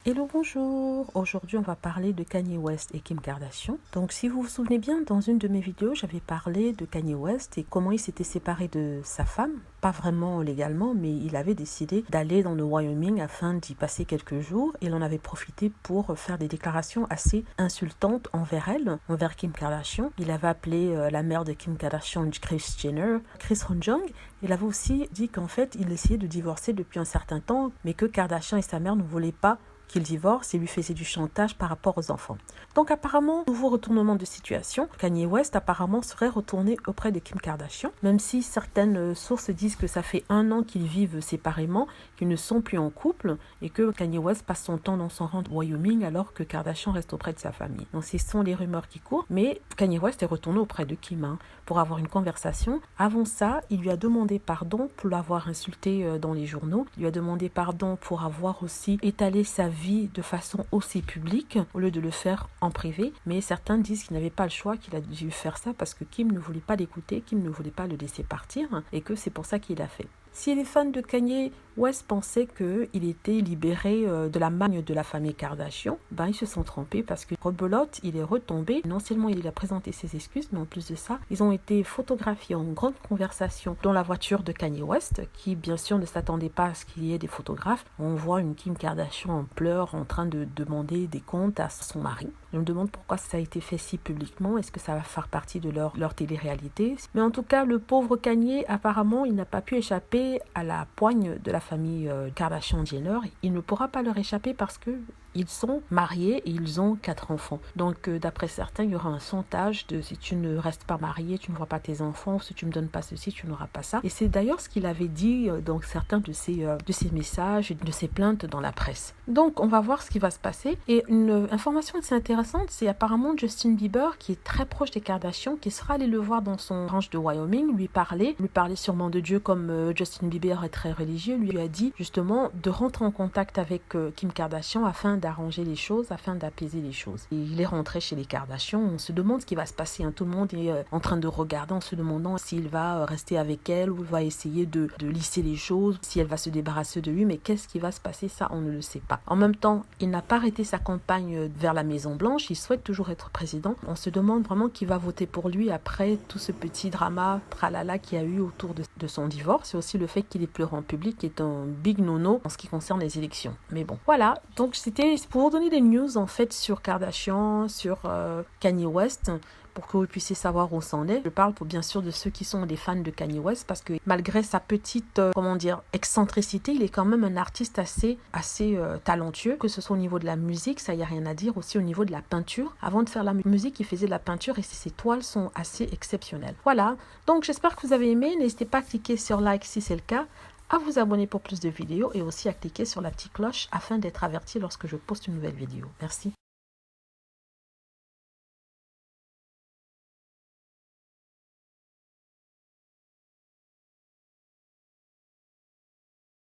Hello, bonjour. Aujourd'hui, on va parler de Kanye West et Kim Kardashian. Donc, si vous vous souvenez bien, dans une de mes vidéos, j'avais parlé de Kanye West et comment il s'était séparé de sa femme. Pas vraiment légalement, mais il avait décidé d'aller dans le Wyoming afin d'y passer quelques jours. Il en avait profité pour faire des déclarations assez insultantes envers elle, envers Kim Kardashian. Il avait appelé la mère de Kim Kardashian, Kris Jenner, Kris Jong. Il avait aussi dit qu'en fait, il essayait de divorcer depuis un certain temps, mais que Kardashian et sa mère ne voulaient pas qu'il divorce et lui faisait du chantage par rapport aux enfants. Donc apparemment, nouveau retournement de situation, Kanye West apparemment serait retourné auprès de Kim Kardashian, même si certaines sources disent que ça fait 1 an qu'ils vivent séparément, qu'ils ne sont plus en couple et que Kanye West passe son temps dans son rang de Wyoming alors que Kardashian reste auprès de sa famille. Donc ce sont les rumeurs qui courent, mais Kanye West est retourné auprès de Kim pour avoir une conversation. Avant ça, il lui a demandé pardon pour l'avoir insulté dans les journaux, il lui a demandé pardon pour avoir aussi étalé sa vie de façon aussi publique au lieu de le faire en privé, mais certains disent qu'il n'avait pas le choix, qu'il a dû faire ça parce que Kim ne voulait pas l'écouter, Kim ne voulait pas le laisser partir et que c'est pour ça qu'il l'a fait. Si les fans de Kanye West pensaient qu'il était libéré de la magne de la famille Kardashian, ils se sont trompés parce que rebelote, il est retombé. Non seulement il a présenté ses excuses, mais en plus de ça, ils ont été photographiés en grande conversation dans la voiture de Kanye West, qui bien sûr ne s'attendait pas à ce qu'il y ait des photographes. On voit une Kim Kardashian en pleurs, en train de demander des comptes à son mari. Je me demande pourquoi ça a été fait si publiquement. Est-ce que ça va faire partie de leur télé-réalité? Mais en tout cas, le pauvre Kanye, apparemment, il n'a pas pu échapper à la poigne de la famille Kardashian-Jenner. Il ne pourra pas leur échapper parce que ils sont mariés et ils ont 4 enfants. Donc, d'après certains, il y aura un chantage de si tu ne restes pas marié, tu ne vois pas tes enfants, ou si tu ne me donnes pas ceci, tu n'auras pas ça. Et c'est d'ailleurs ce qu'il avait dit dans certains de ses messages et de ses plaintes dans la presse. Donc, on va voir ce qui va se passer. Et une information assez intéressante, c'est apparemment Justin Bieber, qui est très proche des Kardashians, qui sera allé le voir dans son ranch de Wyoming, lui parler sûrement de Dieu comme Justin Bieber est très religieux, lui a dit justement de rentrer en contact avec Kim Kardashian afin d'arranger les choses, afin d'apaiser les choses. Et il est rentré chez les Kardashians, on se demande ce qui va se passer, tout le monde est en train de regarder en se demandant s'il va rester avec elle ou va essayer de lisser les choses, si elle va se débarrasser de lui, mais qu'est-ce qui va se passer, ça on ne le sait pas. En même temps, il n'a pas arrêté sa campagne vers la Maison Blanche, il souhaite toujours être président. On se demande vraiment qui va voter pour lui après tout ce petit drama tralala qu'il y a eu autour de son divorce, et aussi le fait qu'il est pleuré en public est un big no-no en ce qui concerne les élections. Mais bon, voilà, donc c'était pour vous donner des news en fait sur Kardashian, sur Kanye West, pour que vous puissiez savoir où c'en est. Je parle bien sûr de ceux qui sont des fans de Kanye West parce que malgré sa petite, excentricité, il est quand même un artiste assez talentueux, que ce soit au niveau de la musique, ça y a rien à dire, aussi au niveau de la peinture. Avant de faire la musique, il faisait de la peinture et ses toiles sont assez exceptionnelles. Voilà, donc j'espère que vous avez aimé. N'hésitez pas à cliquer sur like si c'est le cas, à vous abonner pour plus de vidéos et aussi à cliquer sur la petite cloche afin d'être averti lorsque je poste une nouvelle vidéo. Merci.